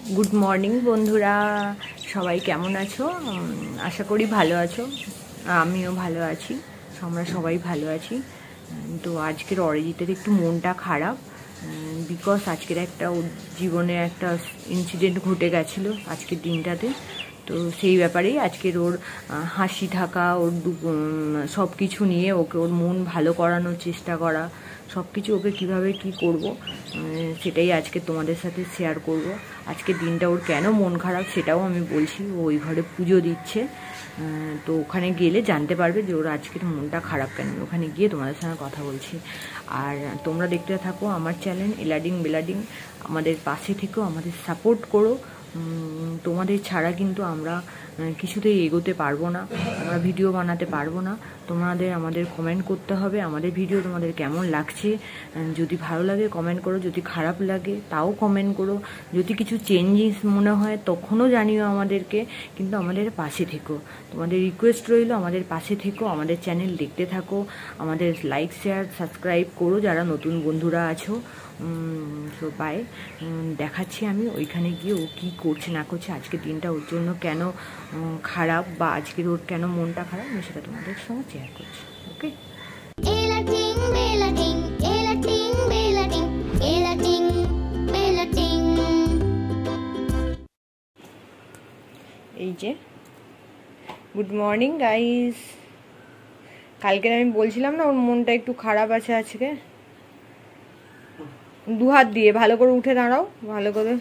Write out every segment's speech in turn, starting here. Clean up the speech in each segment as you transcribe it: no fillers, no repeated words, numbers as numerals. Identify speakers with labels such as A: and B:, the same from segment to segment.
A: Good morning বন্ধুরা, সবাই কেমন আছো? আশা করি ভালো আছো। আমিও ভালো আছি, আমরা সবাই ভালো আছি। তো আজকের অরিজিতের একটু মনটা খারাপ, বিকজ আজকের একটা ওর জীবনে একটা ইনসিডেন্ট ঘটে গেছিলো আজকের দিনটাতে। তো সেই ব্যাপারেই আজকের ওর হাসি থাকা, ওর সব কিছু নিয়ে ওকে ওর মন ভালো করানোর চেষ্টা করা, সব কিছু ওকে কীভাবে কী করব সেটাই আজকে তোমাদের সাথে শেয়ার করব। আজকের দিনটা ওর কেন মন খারাপ সেটাও আমি বলছি। ও ওই ঘরে পুজো দিচ্ছে, তো ওখানে গেলে জানতে পারবে যে ওর আজকের মনটা খারাপ কেন। ওখানে গিয়ে তোমাদের সঙ্গে কথা বলছি। আর তোমরা দেখতে থাকো আমার চ্যানেল এলাডিং বেলাডিং। আমাদের পাশে থেকেও আমাদের সাপোর্ট করো। তোমাদের ছাড়া কিন্তু আমরা কিছুতেই এগোতে পারবো না, আমরা ভিডিও বানাতে পারবো না। তোমাদের আমাদের কমেন্ট করতে হবে আমাদের ভিডিও তোমাদের কেমন লাগছে। যদি ভালো লাগে কমেন্ট করো, যদি খারাপ লাগে তাও কমেন্ট করো, যদি কিছু চেঞ্জেস মনে হয় তখনও জানিও আমাদেরকে। কিন্তু আমাদের পাশে থেকো, তোমাদের রিকোয়েস্ট রইলো আমাদের পাশে থেকো, আমাদের চ্যানেল দেখতে থাকো, আমাদের লাইক শেয়ার সাবস্ক্রাইব করো যারা নতুন বন্ধুরা আছো। তো বাই, দেখাচ্ছি আমি ওইখানে গিয়ে ও কী করছে না করছে, আজকের দিনটা ওর জন্য কেন খারাপ বা আজকের ওর কেন মনটা খারাপ আমি সেটা তোমাদের সঙ্গে শেয়ার করছি। ওকে, এই যে গুড মর্নিং গাইস। কালকে আমি বলছিলাম না ওর মনটা একটু খারাপ আছে আজকে। দু হাত দিয়ে ভালো করে উঠে দাঁড়াও, ভালো করে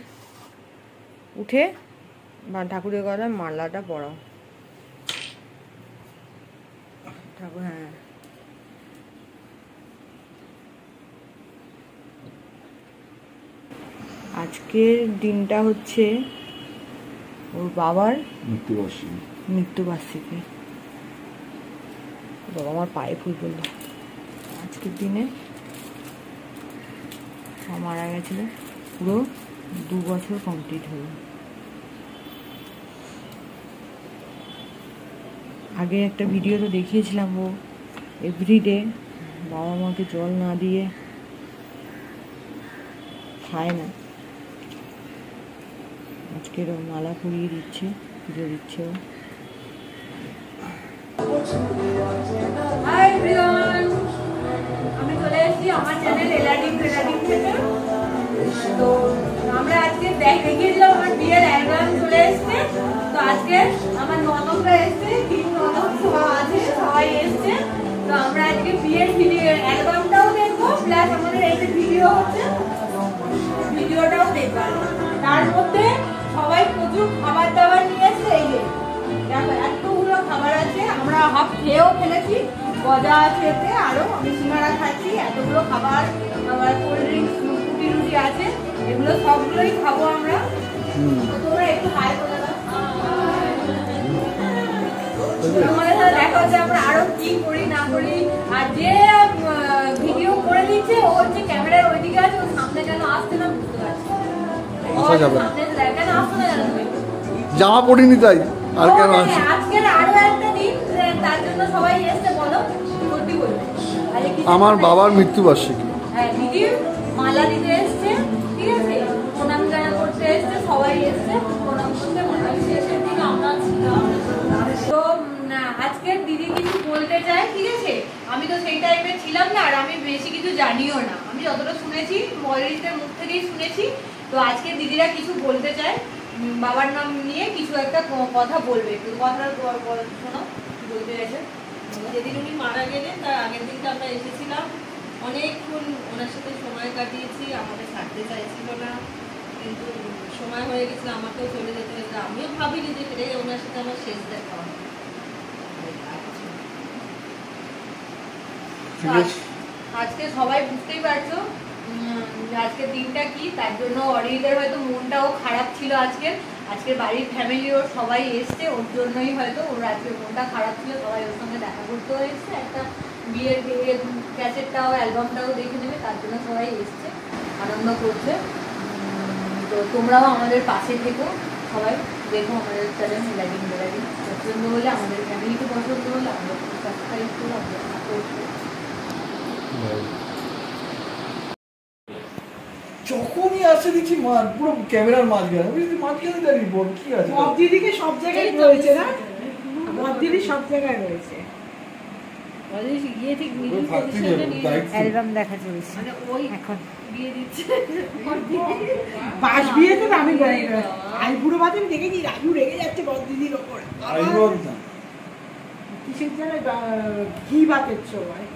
A: উঠে ঠাকুরের গলায় মালাটা পরাও। ঠাকুর, হ্যাঁ আজকের দিনটা হচ্ছে ওর বাবার মৃত্যুবার্ষিকী। বাবা আমার পায়ে ফুল পড়লো। আজকের দিনে মারা গেছিল, পুরো 2 বছর কমপ্লিট হলো। আগে একটা ভিডিও তো দেখিয়েছিলাম, ও এভরিডে বাবা মাকে জল না দিয়ে খায় না। আজকের ও মালা পরিয়ে দিচ্ছে, পুজো দিচ্ছে ও। আমি চলে এসেছি আমার চ্যানেল এলাডিং বেলাডিং থেকে। তো আমরা আজকে দেখিয়েছিলাম আমার বিয়ের অ্যালবাম চলে এসছে। তো আজকে আমার ননদরা এসছে, 3 ননদ আছে, সবাই এসছে। তো আমরা আজকে বিয়ের অ্যালবামটাও দেখবো, প্লাস আমাদের এই যে ভিডিও হচ্ছে ভিডিওটাও দেখবো। তার মধ্যে সবাই প্রচুর খাবার দাবার নিয়ে এসছে। এই যে দেখো এতগুলো খাবার আছে, আমরা হাফ খেয়েও ফেলেছি, গজা আছে এতে, আরো আমি সিঙ্গারা খাচ্ছি, এতগুলো খাবার, আবার কোল্ড ড্রিঙ্কস রুটি রুটি আছে, এগুলো সবগুলোই খাবো আমরা। তোমরা একটু হাই করে দাও, তোমাদের সাথে দেখা হচ্ছে আমরা আরো কি করি না করি। আর যে ভিডিও করে দিচ্ছে ও হচ্ছে ক্যামেরার ওইদিকে আছে, ও সামনে কেন আসছে না বুঝতে পারছি।
B: জামা পরিনি তাই আর কেন আসছে।
A: আজকের আরো একটা দিন, তার জন্য সবাই এসেছে। বলো সত্যি বলবে,
B: আমার বাবার মৃত্যুবার্ষিকী।
A: হ্যাঁ, দিদি মালা দিতে এসছে, ঠিক আছে, প্রণাম জানা করতে এসছে, সবাই এসছে প্রণাম করতে। শেষের দিন আমরা ছিলাম। তো আজকে দিদি কিছু বলতে চাই, ঠিক আছে। আমি তো সেই টাইমে ছিলাম না, আর আমি বেশি কিছু জানিও না। আমি যতটা শুনেছি ময়ূরীদের মুখ থেকেই শুনেছি। তো আজকে দিদিরা কিছু বলতে চায়, বাবার নাম নিয়ে কিছু একটা কথা বলবে। একটু কথা শোনো, বলতে গেছে।
C: যেদিন উনি মারা গেলেন তার আগের দিনটা আমরা এসেছিলাম, অনেকক্ষণ ওনার সাথে সময় কাটিয়েছি। আমাকে ছাড়তে চাইছিল না, কিন্তু সময় হয়ে গেছিল, আমাকেও চলে যেতে হয়েছে। আমিও ভাবিনি যে ফিরে ওনার সাথে আমার শেষ দেখা হবে।
A: আজকে সবাই বুঝতেই পারছো আজকের দিনটা কি, তার জন্য অরিদের হয়তো মনটাও খারাপ ছিল। আজকের বাড়ির ফ্যামিলি ওর সবাই এসছে, ওর জন্যই হয়তো ওর আজকের মনটা খারাপ ছিল। সবাই ওর সঙ্গে দেখা করতেও এসছে, একটা বিয়ের ক্যাসেটটাও অ্যালবামটাও দেখে নেবে, তার জন্য সবাই এসছে, আনন্দ করছে। তো তোমরাও আমাদের পাশে থেকো, সবাই দেখো আমাদের চ্যানেল এলাডিং বেলাডিং। পছন্দ হলে আমাদের ফ্যামিলিকে পছন্দ হলে আমাদের সাবস্ক্রাইব করো, আমাদের সাপোর্ট করো।
B: যখনই আসছে দেখছি পুরো ক্যামেরার মাঝখানে মাঝখানে দাঁড়িয়ে বল কি আছে
D: বদ দিদিকে সব জায়গায় রয়েছে না, বদ দিদি সব জায়গায় রয়েছে।
C: ইয়ে ঠিক মিডিল
B: ওই থাকতেই
C: পজিশনে
B: হবে,
C: নিয়ে
B: দায়িত্ব।
A: অ্যালবাম দেখা চলছে
C: মানে ওই
A: এখন।
C: বিয়ে দিচ্ছে
D: বাস বিয়েতে তো আমি আইবুড়ো বাদে আমি দেখেছি রাজু রেগে যাচ্ছে বদ দিদির ওপর।
B: আইবদ না
D: কিসের জন্য ঘি ভাতের সময়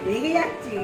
D: রেগে যাচ্ছে।